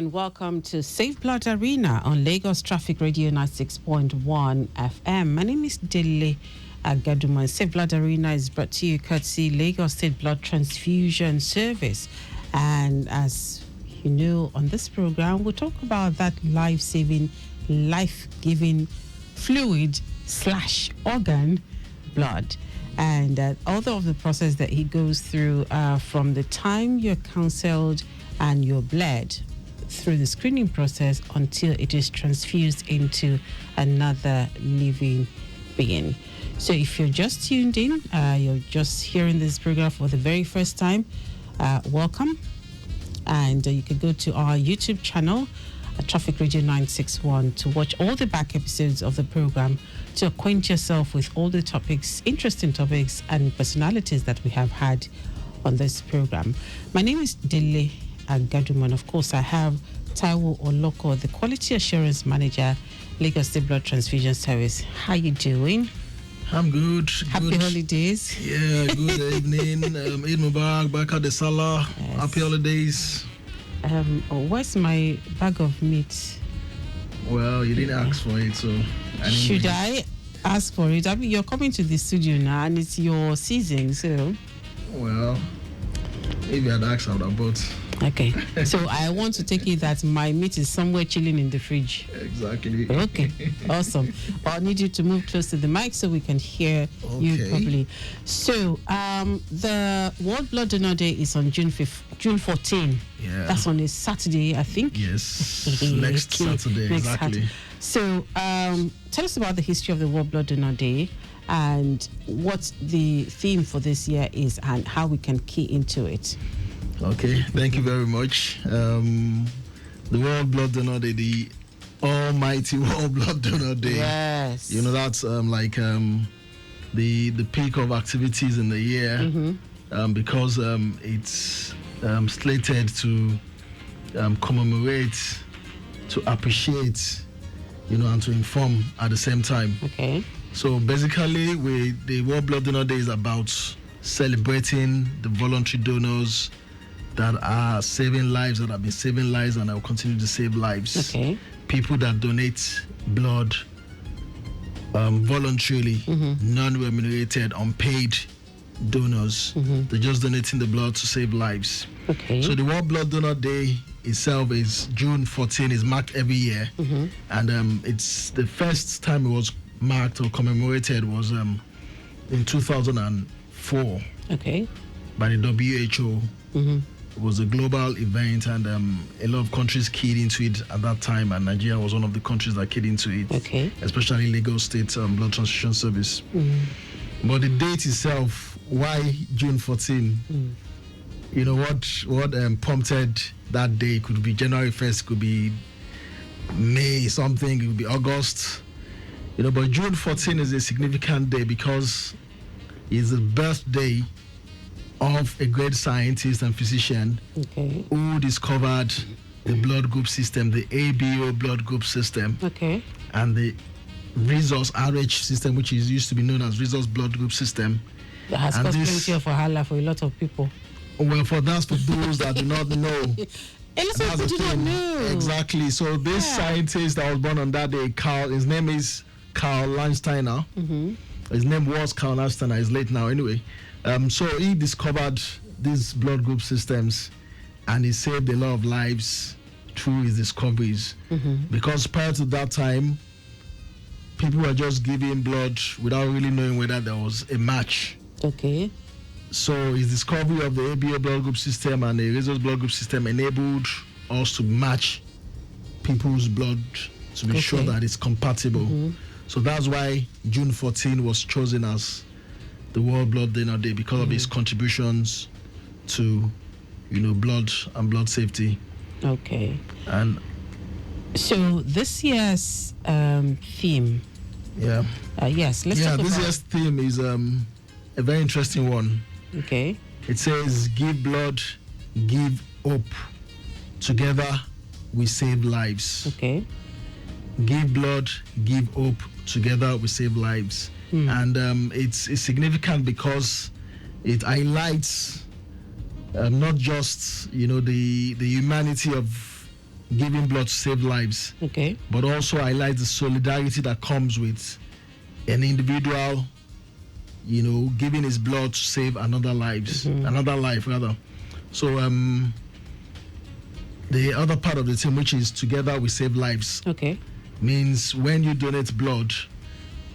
and welcome to State Blood Arena on Lagos Traffic Radio 96.1 FM. My name is Dele Agaduma. State Blood Arena is brought to you courtesy Lagos State Blood Transfusion Service. And as you know, on this program, we'll talk about that life-saving, life-giving fluid/organ, blood. And all of the process that he goes through from the time you're counseled and you're bled through the screening process until it is transfused into another living being. So if you're just tuned in, you're just hearing this program for the very first time, welcome. And you can go to our YouTube channel, Traffic Radio 961, to watch all the back episodes of the program, to acquaint yourself with all the topics, interesting topics and personalities that we have had on this program. My name is Dele Agaduma, and of course I have Taiwo Oloko, the Quality Assurance Manager, Lagos State Blood Transfusion Service. How you doing? I'm good. Happy holidays. Yeah, good evening. Eid Mubarak, Baraka de Salah. Yes. Happy holidays. Where's my bag of meat? Well, you didn't ask for it, so... Should I ask for it? I mean, you're coming to the studio now, and it's your season, so... Well, if you had asked, I would have bought. Okay. So I want to take it that my meat is somewhere chilling in the fridge. Exactly. Okay. Awesome. But I need you to move close to the mic so we can hear you properly. So the World Blood Donor Day is on June 14. Yeah. That's on a Saturday, I think. Yes. Next Saturday, exactly. So tell us about the history of the World Blood Donor Day and what the theme for this year is and how we can key into it. Okay, thank you very much. The World Blood Donor Day, the almighty World Blood Donor Day. Yes. You know, that's the peak of activities in the year, because it's slated to commemorate, to appreciate, you know, and to inform at the same time. Okay. So basically, the World Blood Donor Day is about celebrating the voluntary donors that are saving lives, that have been saving lives, and will continue to save lives. Okay. People that donate blood voluntarily, non-remunerated, unpaid donors. They're just donating the blood to save lives. Okay. So the World Blood Donor Day itself is June 14, is marked every year. And it's the first time it was marked or commemorated was in 2004. Okay. By the WHO. It was a global event, and a lot of countries keyed into it at that time, and Nigeria was one of the countries that keyed into it. Okay. Especially Lagos State Blood Transfusion Service. But the date itself, why June 14? You know what prompted that day? Could be January 1st, could be May something, it could be August. You know, but June 14 is a significant day because it's the birthday of a great scientist and physician who discovered the blood group system, the ABO blood group system, and the resource RH system, which is used to be known as resource blood group system. That has caused plenty of wahala for a lot of people. Well, for those that do not know. A lot of people do not know. Exactly. So this scientist that was born on that day, his name is Carl Landsteiner. His name was Carl Landsteiner. He's late now anyway. So he discovered these blood group systems, and he saved a lot of lives through his discoveries. Because prior to that time, people were just giving blood without really knowing whether there was a match. Okay. So his discovery of the ABO blood group system and the resource blood group system enabled us to match people's blood to be sure that it's compatible. So that's why June 14 was chosen as the World Blood Donor Day, because of his contributions to, you know, blood and blood safety. Okay. And so this year's theme. Yeah. Yes. Let's talk about. This year's theme is a very interesting one. Okay. It says, "Give blood, give hope. Together, we save lives." Okay. Give blood, give hope. Together, we save lives. And it's significant because it highlights not just, you know, the humanity of giving blood to save lives. Okay. But also highlights the solidarity that comes with an individual, giving his blood to save another life rather. So the other part of the team, which is Together We Save Lives, means when you donate blood,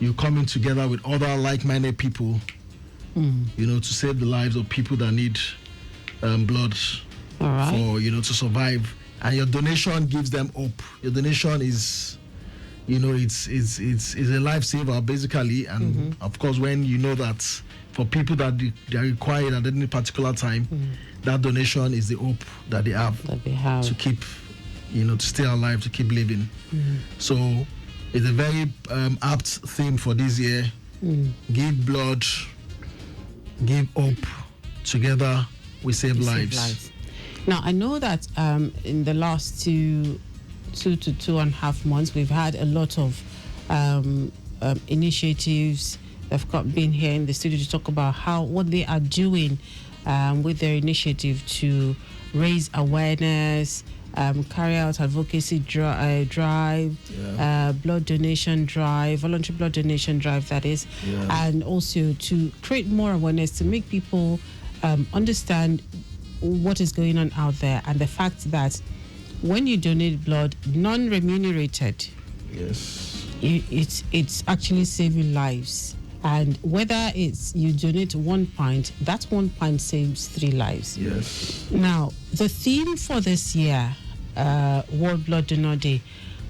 you're coming together with other like-minded people, to save the lives of people that need blood for, to survive. And your donation gives them hope. Your donation is, it's a lifesaver basically. And of course, when you know that for people that they are required at any particular time, that donation is the hope that they have to keep, to stay alive, to keep living. So it's a very apt theme for this year. Give blood, give hope. Together we save lives. Now, I know that in the last 2 to 2.5 months, we've had a lot of initiatives that have been here in the studio to talk about what they are doing with their initiative to raise awareness, carry out advocacy drive, blood donation drive, voluntary blood donation drive, that is, and also to create more awareness, to make people understand what is going on out there, and the fact that when you donate blood, non-remunerated, it's actually saving lives. And whether it's you donate 1 pint, that 1 pint saves 3 lives. Now, the theme for this year, World Blood Donor Day,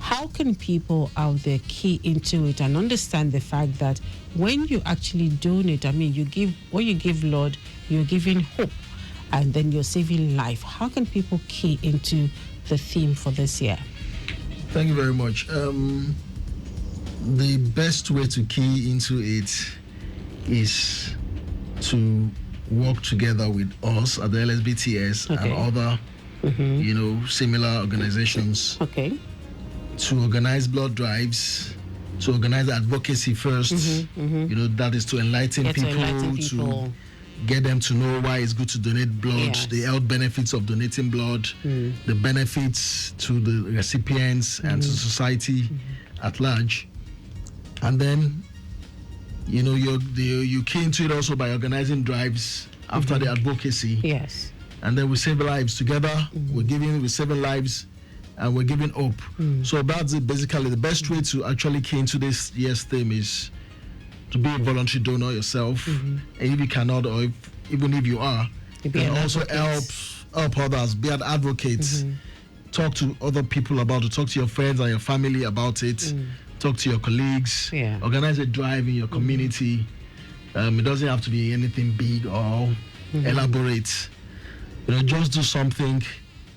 how can people out there key into it and understand the fact that when you actually donate, when you give blood, you're giving hope, and then you're saving life. How can people key into the theme for this year? Thank you very much. The best way to key into it is to work together with us at the LSBTS and other, similar organizations. To organize blood drives, to organize advocacy first. That is to enlighten people, to get them to know why it's good to donate blood, the health benefits of donating blood, the benefits to the recipients and to society at large. And then, you key into it also by organizing drives after the advocacy. And then we save lives together. We're saving lives, and we're giving hope. So that's it, basically. The best way to actually key into this year's theme is to be a voluntary donor yourself. And if you cannot, or even if you are, you can also help others, be an advocate. Talk to other people about it. Talk to your friends and your family about it. Talk to your colleagues. Organize a drive in your community. It doesn't have to be anything big or elaborate. Just do something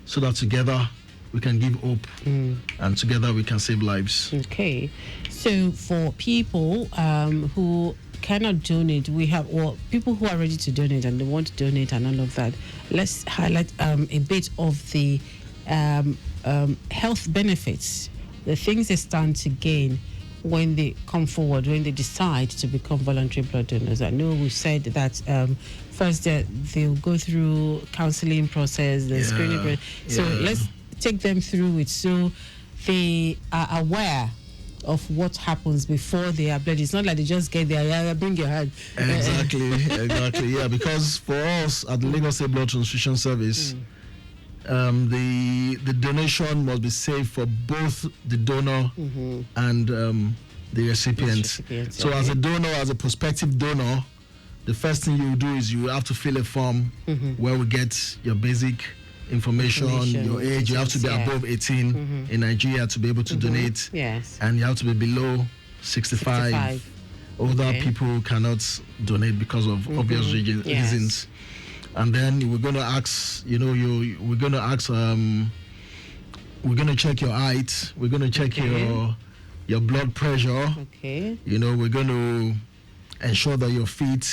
so that together we can give hope, and together we can save lives. Okay. So for people who cannot donate, we have, or people who are ready to donate and they want to donate and all of that, let's highlight a bit of the health benefits, the things they stand to gain when they come forward, when they decide to become voluntary blood donors. I know we said that first they'll go through counseling process, the screening process. So let's take them through it so they are aware of what happens before they are bled. It's not like they just get there, bring your hand. Exactly. Yeah, because for us at the Lagos State Blood Transfusion Service, the donation must be safe for both the donor and the recipient. So as a donor, as a prospective donor, the first thing you do is you have to fill a form where we get your basic information, your age. You have to be above 18 in Nigeria to be able to donate. And you have to be below 65. Older people cannot donate because of obvious reasons. And then we're going to ask, we're going to check your height. We're going to check your blood pressure. We're going to ensure that you're fit.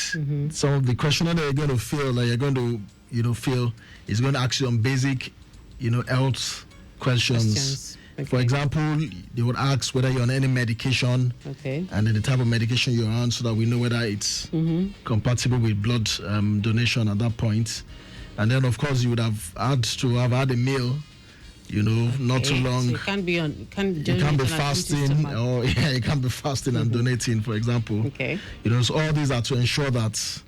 Some of the questionnaire that you're going to fill, that you're going to fill, is going to ask you on basic, health questions. For example, they would ask whether you're on any medication, and then the type of medication you're on, so that we know whether it's compatible with blood donation at that point. And then, of course, you would have had a meal, not too long. So you can't be on. You can't be fasting, or you can't be fasting and donating, for example. Okay. So all these are to ensure that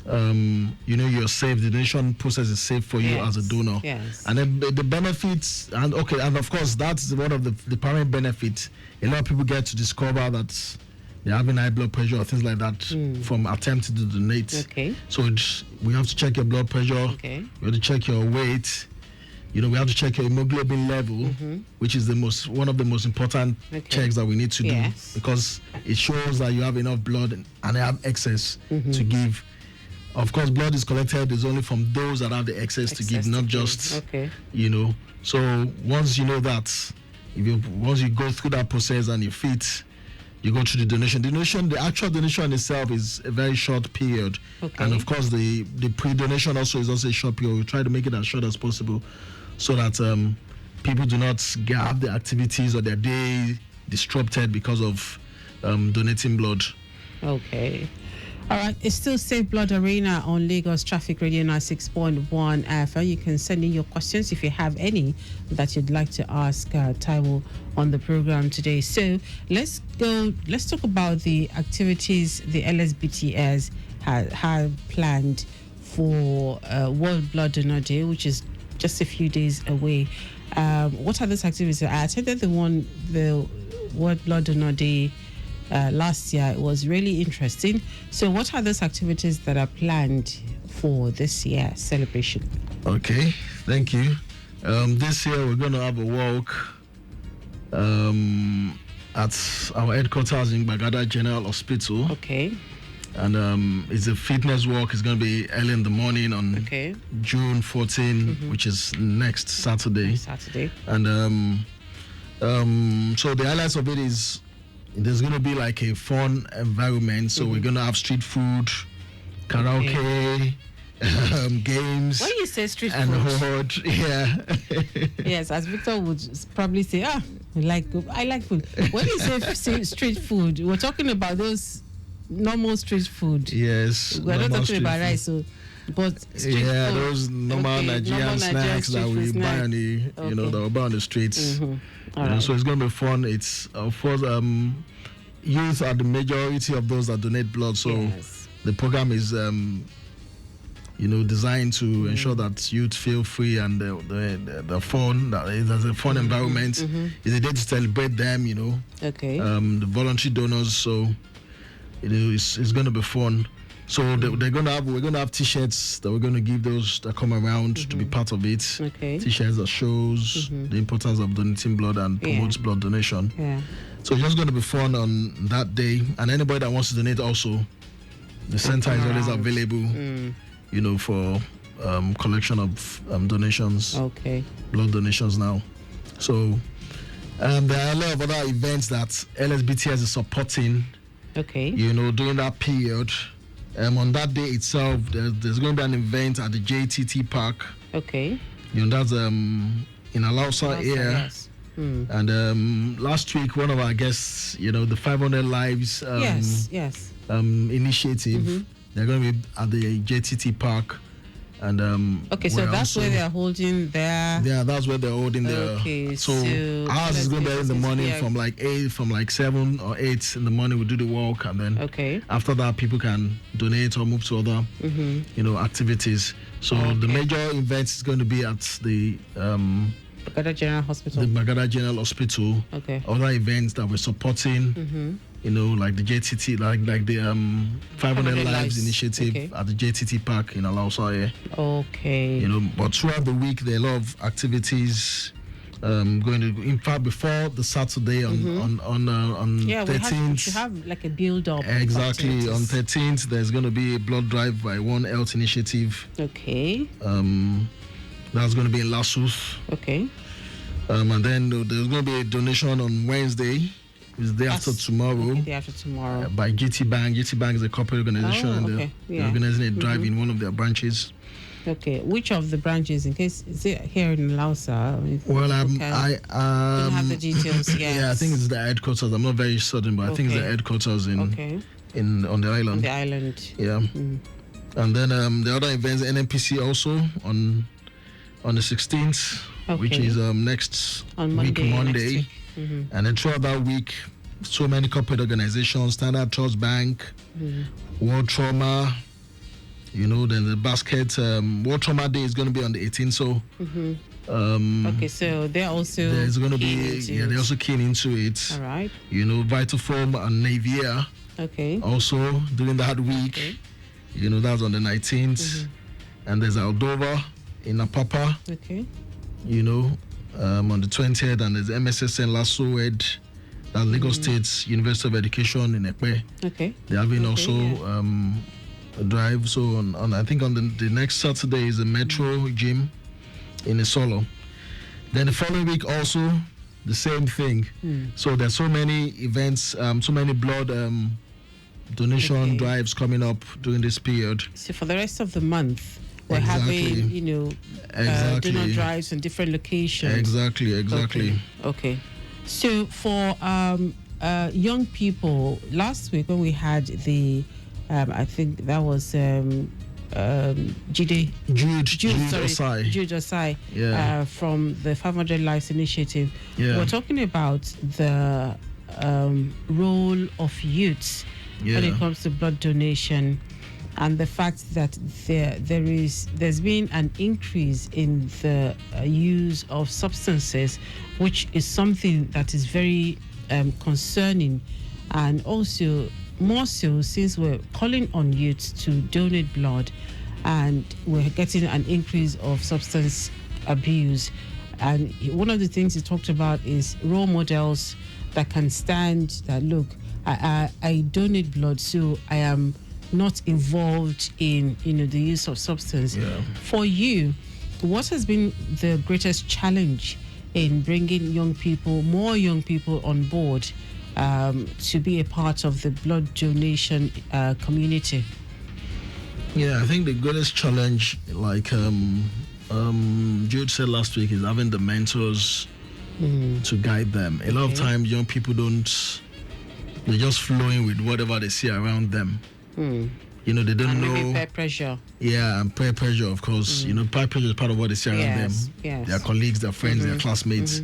you're safe. The donation process is safe for you as a donor. Yes. And then the benefits, and of course that's one of the primary benefits. A lot of people get to discover that they're having high blood pressure or things like that from attempting to donate. Okay. So we have to check your blood pressure. Okay. We have to check your weight. We have to check your hemoglobin level, which is one of the most important checks that we need to do, because it shows that you have enough blood and have excess to give. Of course, blood is collected is only from those that have the excess to give, not just, So once you know that, once you go through that process and you're fit, you go through the donation. The actual donation itself is a very short period. Okay. And of course, the pre-donation also is also a short period. We try to make it as short as possible so that people do not have their activities or their day disrupted because of donating blood. Okay. All right, it's still State Blood Arena on Lagos Traffic Radio 96.1 FM. You can send in your questions if you have any that you'd like to ask Taiwo on the program today. So let's talk about the activities the LSBTS have planned for World Blood Donor Day, which is just a few days away. What are those activities? I attended the World Blood Donor Day last year. It was really interesting. So what are those activities that are planned for this year's celebration? Okay, thank you. This year we're going to have a walk at our headquarters in Bagada General Hospital. Okay. And it's a fitness walk. It's going to be early in the morning on June 14, which is next Saturday. And so the highlights of it is there's going to be like a fun environment. So we're going to have street food, karaoke, games. When you say street and food, yes, as Victor would probably say, I like food. When you say street food, we're talking about those normal street food. Yes, we're not talking about rice. So, but street food, those normal Nigerian snacks that we buy on the that we buy on the streets. So it's going to be fun. It's of course youth are the majority of those that donate blood. So the program is designed to ensure that youth feel free and the fun. That there's a fun environment. It's a day to celebrate them. The voluntary donors. So it's going to be fun. So we're going to have T-shirts that we're going to give those that come around to be part of it. Okay. T-shirts that shows the importance of donating blood and promotes blood donation. Yeah. So it's just going to be fun on that day. And anybody that wants to donate also, the center is always available, for collection of donations. Okay. Blood donations now. So there are a lot of other events that LSBTS is supporting. Okay. During that period. On that day itself, there's going to be an event at the JTT Park. Okay. That's in Alausa here. Yes. And last week, one of our guests, the 500 Lives initiative, they're going to be at the JTT Park. And so that's where they're holding their. Yeah, that's where they're holding their. Okay, so ours is going to be in the morning from like 7 or 8 in the morning. We do the walk, and then after that, people can donate or move to other, activities. So the major event is going to be at the Bagada General Hospital. The Bagada General Hospital. Okay. Other events that we're supporting. Like the JTT, like the 500 Lives initiative at the JTT Park in Alausa. Okay. But throughout the week there are a lot of activities going to. In fact, before the Saturday on 13th, we have like a build up. Exactly. On 13th, there's going to be a blood drive by One Health Initiative. Okay. That's going to be in Lasus. Okay. And then there's going to be a donation on Wednesday. It's the day after tomorrow. Day after tomorrow. By GT Bank. GT Bank is a corporate organization, and they're organizing a drive in one of their branches. Okay. Which of the branches? In case is it here in Lausa? Well, I don't have the details yet. Yeah, I think it's the headquarters. I'm not very certain, but I think it's the headquarters on the island. On the island. Yeah. And then the other events, NNPC also on on the 16th, which is next on week, Monday. Next week. And then throughout that week, so many corporate organizations, Standard Trust Bank, World Trauma, then the basket. World Trauma Day is going to be on the 18th. So, okay, so they're also there's going to be they're also keen into it. All right. Vitafoam and Navia. Okay. Also during that week, that's on the 19th, and there's Aldova in Apapa. Okay. On the 20th, and there's MSSN Lasso-Ed, that's Lagos State University of Education in Ekpe. Okay. They're having also a drive. So on I think on the next Saturday is a Metro Gym in Isolo. Then the following week also the same thing. So there's so many events, so many blood donation drives coming up during this period. So for the rest of the month, we're Exactly. having, donor drives in different locations. Exactly. Okay. So for young people, last week when we had the, I think that was Jude Osai, from the 500 Lives Initiative. We're talking about the role of youths when it comes to blood donation, and the fact that there's been an increase in the use of substances, which is something that is very concerning, and also more so since we're calling on youths to donate blood, and we're getting an increase of substance abuse. And one of the things he talked about is role models that can stand that, look, I donate blood, so I am not involved in the use of substance. For you, what has been the greatest challenge in bringing more young people on board to be a part of the blood donation community? I think the greatest challenge, like Jude said last week, is having the mentors to guide them. A lot of times young people they're just flowing with whatever they see around them. They don't know. Maybe peer pressure. Yeah, and peer pressure, of course. Peer pressure is part of what they see around them. Yes. Their colleagues, their friends, their classmates.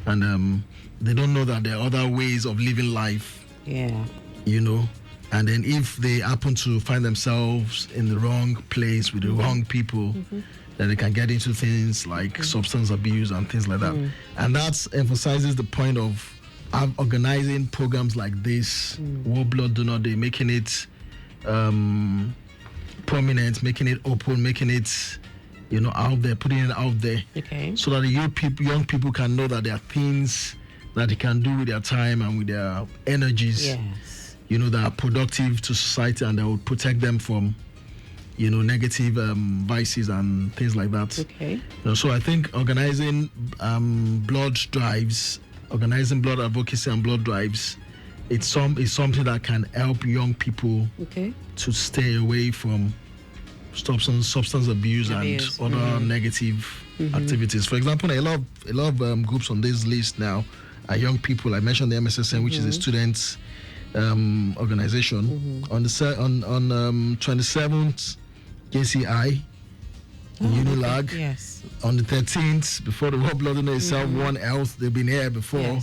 And they don't know that there are other ways of living life. And then if they happen to find themselves in the wrong place with the wrong people, then they can get into things like substance abuse and things like that. And that emphasizes the point of organizing programs like this, World Blood Donor Day, making it prominent, making it open, making it out there, putting it out there, so that the young people can know that there are things that they can do with their time and with their energies, that are productive to society, and that will protect them from negative vices and things like that. So I think organizing blood drives, organizing blood advocacy and blood drives, it's something that can help young people to stay away from substance abuse and other negative activities. For example, a lot of groups on this list now are young people. I mentioned the MSSN, which is a students organization. On 27th, JCI, Unilag. On the 13th, before the World Blood Donor itself, One Health, they've been here before.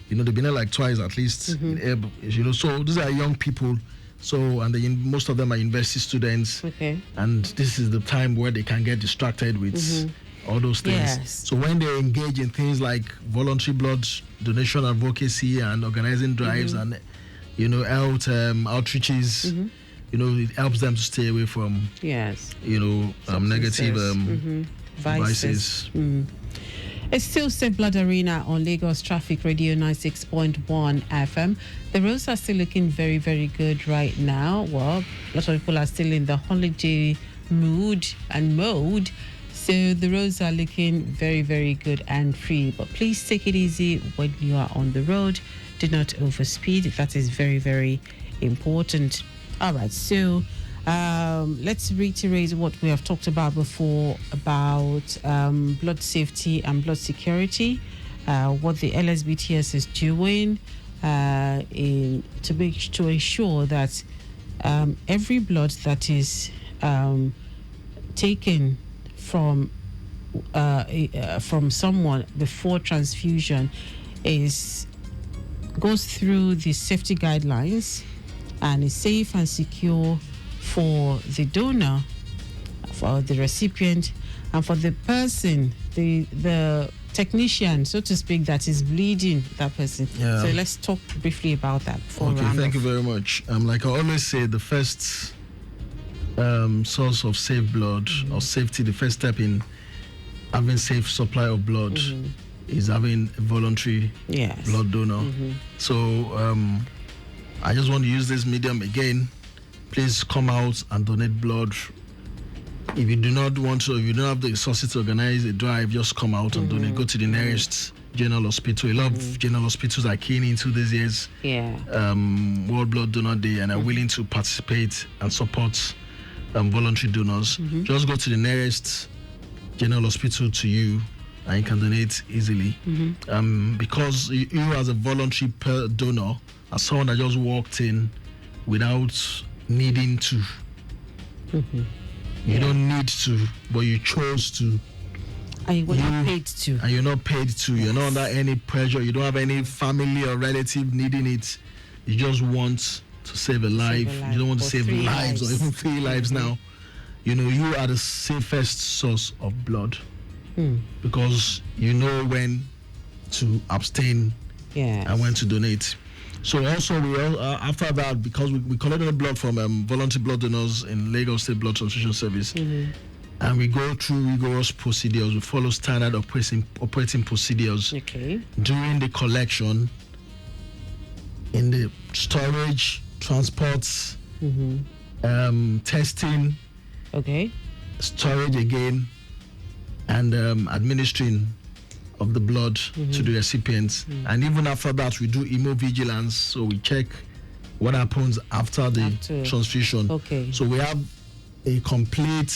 They've been here like twice at least. So these are young people. So, and most of them are university students. And this is the time where they can get distracted with all those things. So when they engage in things like voluntary blood donation advocacy and organizing drives and health outreaches, it helps them to stay away from negative vices. It's still State Blood Arena on Lagos Traffic Radio 96.1 FM. The roads are still looking very, very good right now. Well, a lot of people are still in the holiday mood and mode. So the roads are looking very, very good and free. But please take it easy when you are on the road. Do not overspeed. That is very, very important. All right, so let's reiterate what we have talked about before about blood safety and blood security, what the LSBTS is doing to ensure that every blood that is taken from from someone before transfusion goes through the safety guidelines and is safe and secure for the donor, for the recipient, and for the person, the technician, so to speak, that is bleeding that person. Yeah. So let's talk briefly about that before Okay, thank you very much. Like I always say, the first source of safe blood or safety, the first step in having safe supply of blood is having a voluntary blood donor. So I just want to use this medium again. Please come out and donate blood. If you do not want to, if you don't have the resources to organize a drive, just come out and donate. Go to the nearest general hospital. A lot of general hospitals are keen into these years World Blood Donor Day and are willing to participate and support voluntary donors. Just go to the nearest general hospital to you and you can donate easily. Because you as a voluntary donor, as someone that just walked in without needing to. You don't need to, but you chose to. And you're not paid to. And you're not paid to. You're not under any pressure. You don't have any family or relative needing it. You just want to save a life. You don't want to save lives or even 3 lives now. You know, you are the safest source of blood. Because you know when to abstain and when to donate. So also we after that, because we collected the blood from voluntary blood donors in Lagos State Blood Transfusion Service, and we go through rigorous procedures. We follow standard operating procedures during the collection, in the storage, transports, testing, storage again, and administering of the blood to the recipients. And even after that, we do immovigilance, so we check what happens after the transfusion. So we have a complete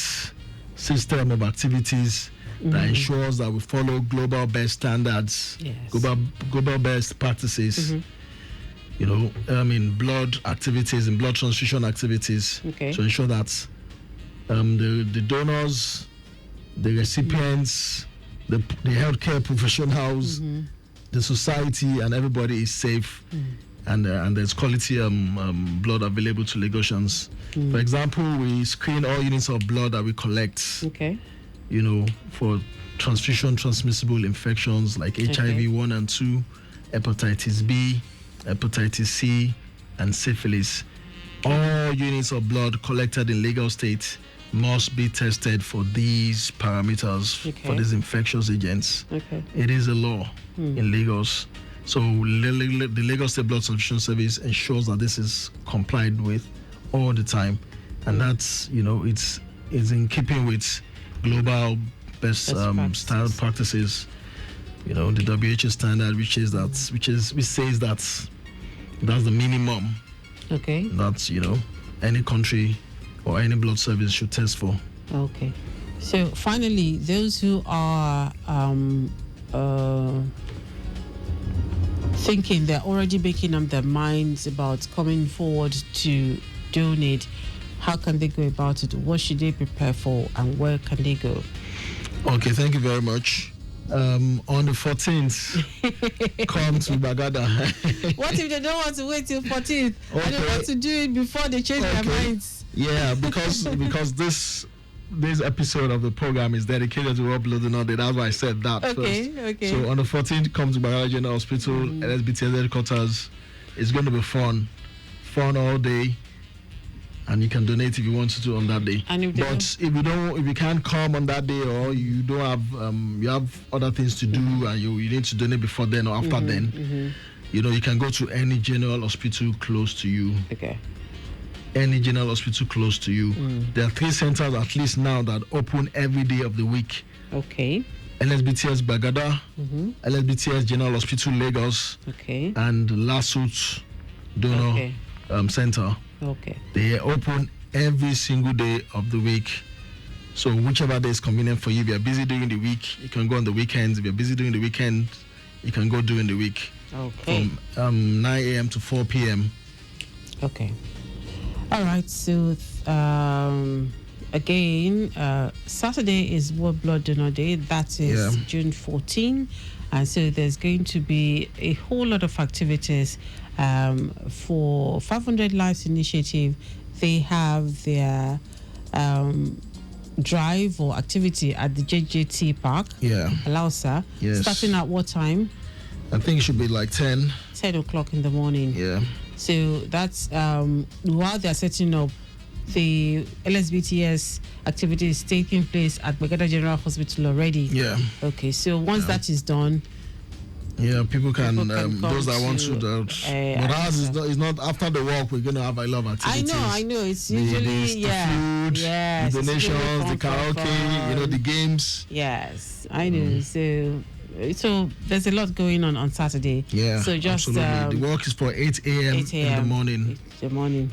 system of activities that ensures that we follow global best standards, global best practices, you know, in blood activities, in blood transfusion activities, to ensure that the donors, the recipients, the healthcare professionals, the society, and everybody is safe, and there's quality blood available to Lagosians. For example, we screen all units of blood that we collect, you know, for transfusion transmissible infections like HIV 1 and 2, hepatitis B, hepatitis C, and syphilis. All units of blood collected in Lagos State must be tested for these parameters, for these infectious agents. It is a law in Lagos. So the Lagos State Blood Transfusion Service ensures that this is complied with all the time. And that's, you know, it's in keeping with global best standard practices. You know, the WHO standard, which says that that's the minimum. That's, you know, any country or any blood service should test for. So finally, those who are thinking, they're already making up their minds about coming forward to donate, how can they go about it? What should they prepare for, and where can they go? Okay, thank you very much. On the 14th, come to Bagada. What if they don't want to wait till 14th? I don't want to do it before they change their minds. Yeah, because this episode of the program is dedicated to World Blood Donor Day. That's why I said that first. So on the 14th, come to Bagada General Hospital, LSBTS headquarters. It's going to be fun all day. And you can donate if you want to on that day. But if you can't come on that day, or you don't have you have other things to do, and you need to donate before then or after then, you know, you can go to any general hospital close to you. Any general hospital close to you. There are 3 centers at least now that open every day of the week. LSBTS Bagada, LSBTS General Hospital Lagos, and Lasut Donor Center. They are open every single day of the week. So whichever day is convenient for you. If you're busy during the week, you can go on the weekends. If you're busy during the weekend, you can go during the week. From 9 a.m. to 4 p.m. All right. So again, Saturday is World Blood Donor Day. That is June 14. And so there's going to be a whole lot of activities for 500 Lives Initiative. They have their drive or activity at the JJT Park, Alausa. Starting at what time? I think it should be like 10 o'clock in the morning. So that's while they're setting up, the LSBTS activity is taking place at Bagada General Hospital already. Okay, so once that is done, people can those that want to. But ours is not after the walk. We're going to have a lot of activities. I know. It's usually the food, the donations, the karaoke, the games. Yes, I know. So there's a lot going on Saturday. So just absolutely. The walk is for 8 a.m. in the morning.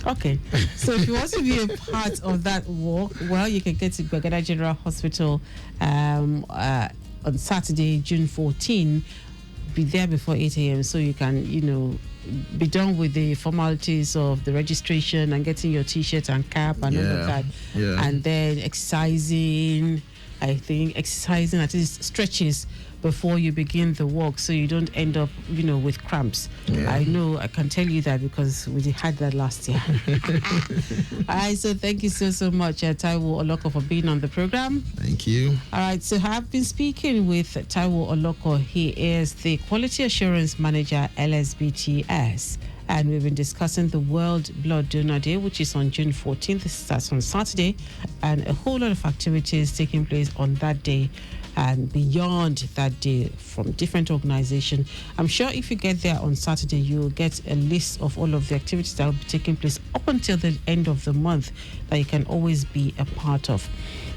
Okay. So if you want to be a part of that walk, well, you can get to Bagada General Hospital on Saturday, June 14. Be there before 8 a.m. so you can, be done with the formalities of the registration and getting your T-shirt and cap and all of that. And then exercising at least stretches before you begin the walk, so you don't end up, with cramps. I know, I can tell you that because we had that last year. All right, so thank you so much, Taiwo Oloko, for being on the program. Thank you. All right, so I've been speaking with Taiwo Oloko. He is the Quality Assurance Manager, LSBTS. And we've been discussing the World Blood Donor Day, which is on June 14th. It starts on Saturday, and a whole lot of activities taking place on that day and beyond that day from different organizations. I'm sure if you get there on Saturday, you'll get a list of all of the activities that will be taking place up until the end of the month that you can always be a part of.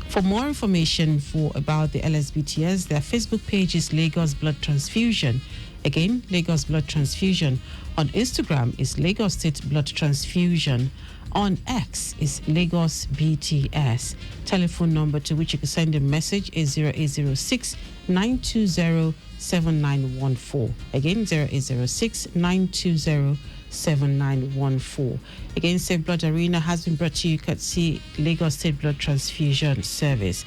For more information about the LSBTS, their Facebook page is Lagos Blood Transfusion. Again, Lagos Blood Transfusion. On Instagram is Lagos State Blood Transfusion. On X is Lagos BTS. Telephone number to which you can send a message is 0806 920 7914. Again, 0806 920 7914. Again, State Blood Arena has been brought to you courtesy Lagos State Blood Transfusion Service.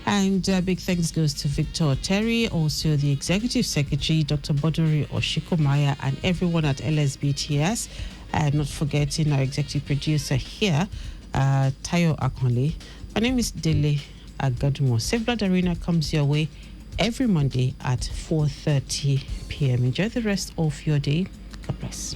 And big thanks goes to Victor Terry, also the Executive Secretary, Dr. Bodori Oshikomaya, and everyone at LSBTS. And not forgetting our Executive Producer here, Tayo Akonle. My name is Dele Agadumo. State Blood Arena comes your way every Monday at 4:30 p.m. Enjoy the rest of your day. God bless.